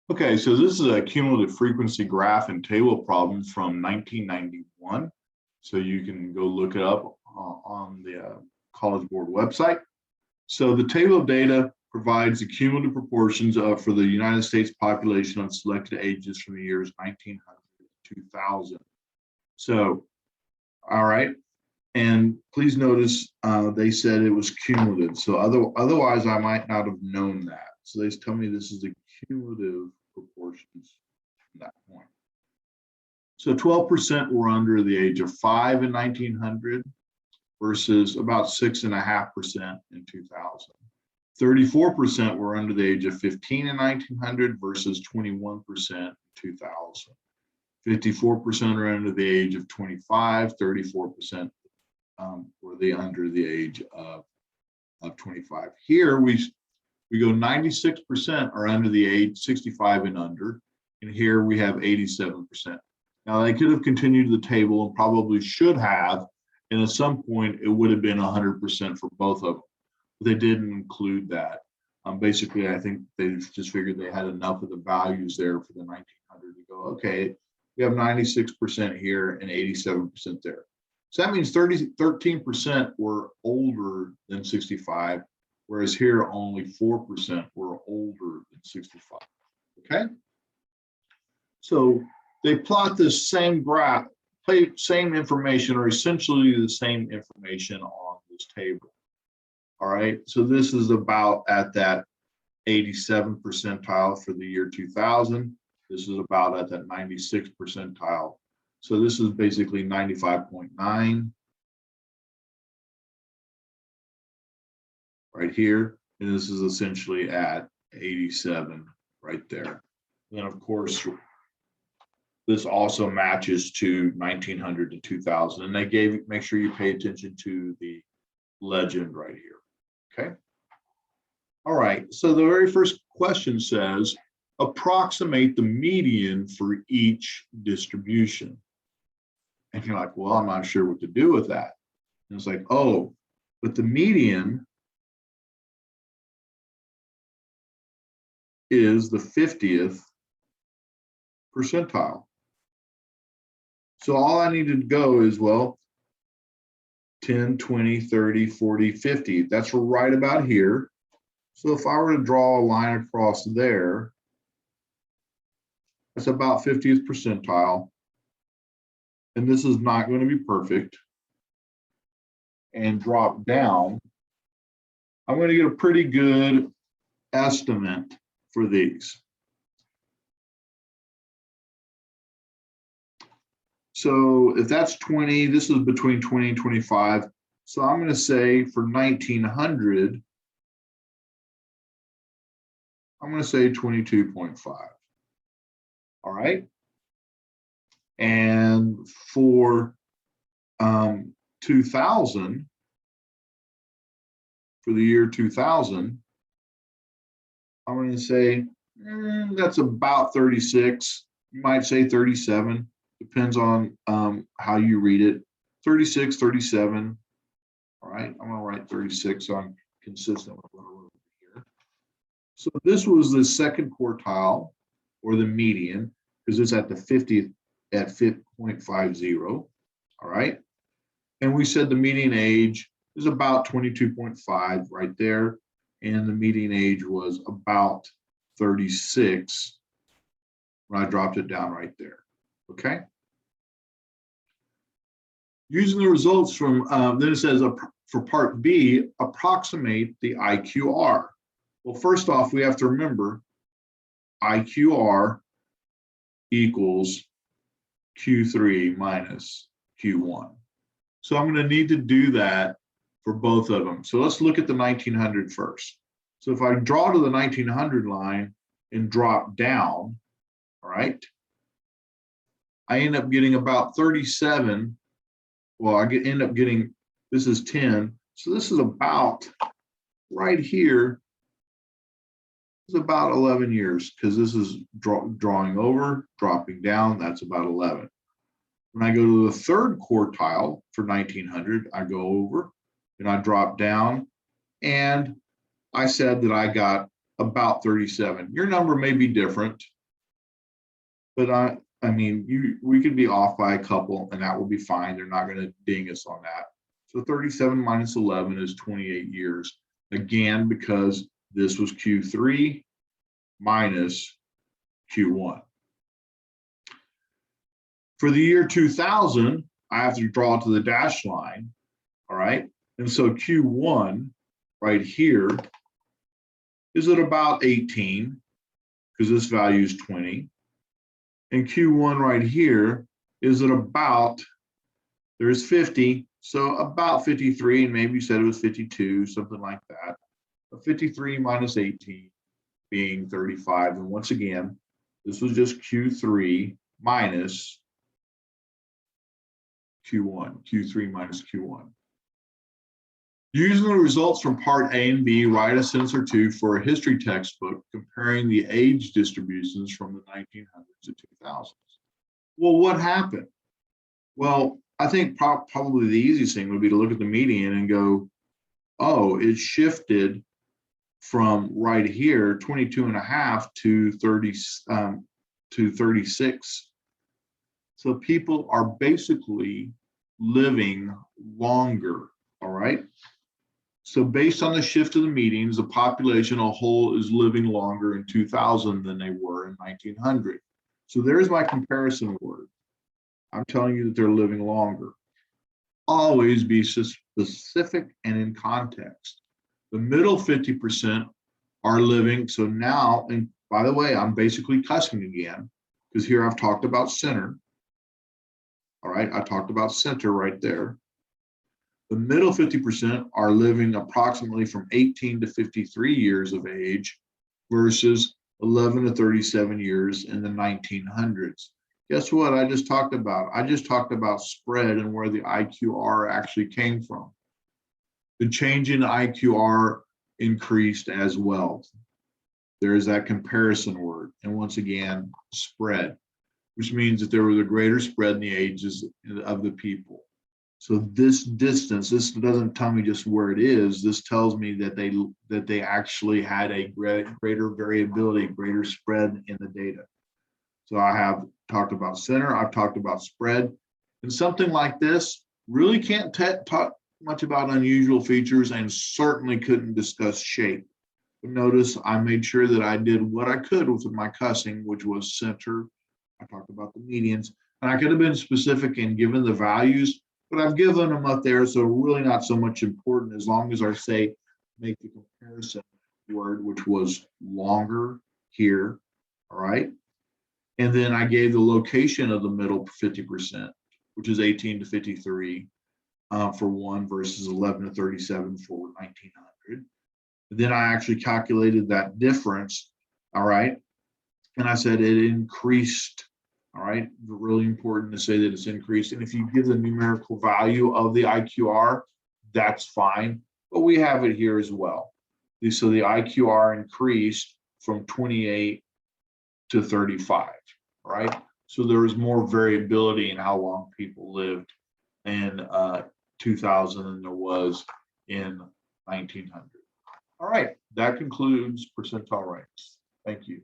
Okay, so this is a cumulative frequency graph and table problem from 1991. So you can go look it up on the College Board website. So the table of data provides the cumulative proportions for the United States population of selected ages from the years 1900 to 2000. So, all right. And please notice they said it was cumulative. So otherwise, I might not have known that. So they tell me this is the cumulative proportions from that point. So 12% were under the age of 5 in 1900 versus about 6.5% in 2000. 34% were under the age of 15 in 1900 versus 21% in 2000. 54% are under the age of 25, 34% were under the age of 25. Here we go 96% are under the age 65 and under, and here we have 87%. Now they could have continued the table and probably should have, and at some point it would have been 100% for both of them. But they didn't include that. Basically, I think they just figured they had enough of the values there for the 1900 to go, okay, we have 96% here and 87% there. So that means 13% were older than 65, whereas here only 4% were older than 65, okay? So they plot this same graph, same information, or essentially the same information on this table, all right? So this is about at that 87 percentile for the year 2000. This is about at that 96 percentile. So this is basically 95.9 right here. And this is essentially at 87 right there. And then of course, this also matches to 1900 to 2000. And they make sure you pay attention to the legend right here, okay? All right, so the very first question says, approximate the median for each distribution. And you're like, well, I'm not sure what to do with that. And it's like, oh, but the median is the 50th percentile. So all I need to go is, well, 10, 20, 30, 40, 50. That's right about here. So if I were to draw a line across there, that's about 50th percentile. And this is not going to be perfect. And drop down, I'm going to get a pretty good estimate for these. So if that's 20, this is between 20 and 25. So I'm going to say for 1900, I'm going to say 22.5. All right. And for 2000, for the year 2000, I'm going to say that's about 36. You might say 37. Depends on how you read it. 36, 37. All right. I'm going to write 36 so I'm consistent with what I wrote here. So this was the second quartile or the median because it's at the 50th at 0.50. All right. And we said the median age is about 22.5 right there. And the median age was about 36 when I dropped it down right there. Okay. Using the results from, then it says for part B, approximate the IQR. Well, first off, we have to remember IQR equals Q3 minus Q1. So I'm going to need to do that for both of them. So let's look at the 1900 first. So if I draw to the 1900 line and drop down, all right, I end up getting about 37. Well, end up getting, this is 10. So this is about right here. It's about 11 years because this is drawing over, dropping down. That's about 11. When I go to the third quartile for 1900, I go over and I drop down. And I said that I got about 37. Your number may be different. but I mean, we could be off by a couple and that will be fine. They're not going to ding us on that. So 37 minus 11 is 28 years. Again, because this was Q3 minus Q1. For the year 2000, I have to draw to the dashed line, all right? And so Q1 right here is at about 18, because this value is 20. And Q1 right here is at about, there's 50, so about 53, and maybe you said it was 52, something like that. But 53 minus 18 being 35. And once again, this was just Q3 minus Q1, Q3 minus Q1. Using the results from part A and B, write a sentence or two for a history textbook comparing the age distributions from the 1900s to 2000s. Well, what happened? Well, I think probably the easiest thing would be to look at the median and go, oh, it shifted from right here, 22 and a half to 36. So people are basically living longer, all right? So based on the shift of the medians, the population as a whole is living longer in 2000 than they were in 1900. So there's my comparison word. I'm telling you that they're living longer. Always be specific and in context. The middle 50% are living, so now, and by the way, I'm basically cussing again, because here I've talked about center. All right, I talked about center right there. The middle 50% are living approximately from 18 to 53 years of age versus 11 to 37 years in the 1900s. Guess what I just talked about? I just talked about spread and where the IQR actually came from. The change in IQR increased as well. There is that comparison word. And once again, spread, which means that there was a greater spread in the ages of the people. So this distance, this doesn't tell me just where it is. This tells me that they actually had a greater variability, greater spread in the data. So I have talked about center, I've talked about spread, and something like this really can't talk much about unusual features and certainly couldn't discuss shape. But notice I made sure that I did what I could with my cussing, which was center. I talked about the medians, and I could have been specific and given the values, but I've given them up there, so really not so much important as long as I say, make the comparison word, which was longer here, all right? And then I gave the location of the middle 50%, which is 18 to 53 for one versus 11 to 37 for 1900. And then I actually calculated that difference, all right? And I said it increased, all right? Really important to say that it's increased. And if you give the numerical value of the IQR, that's fine, but we have it here as well. So the IQR increased from 28 to 35, right? So there was more variability in how long people lived in 2000 than there was in 1900. All right, that concludes percentile ranks. Thank you.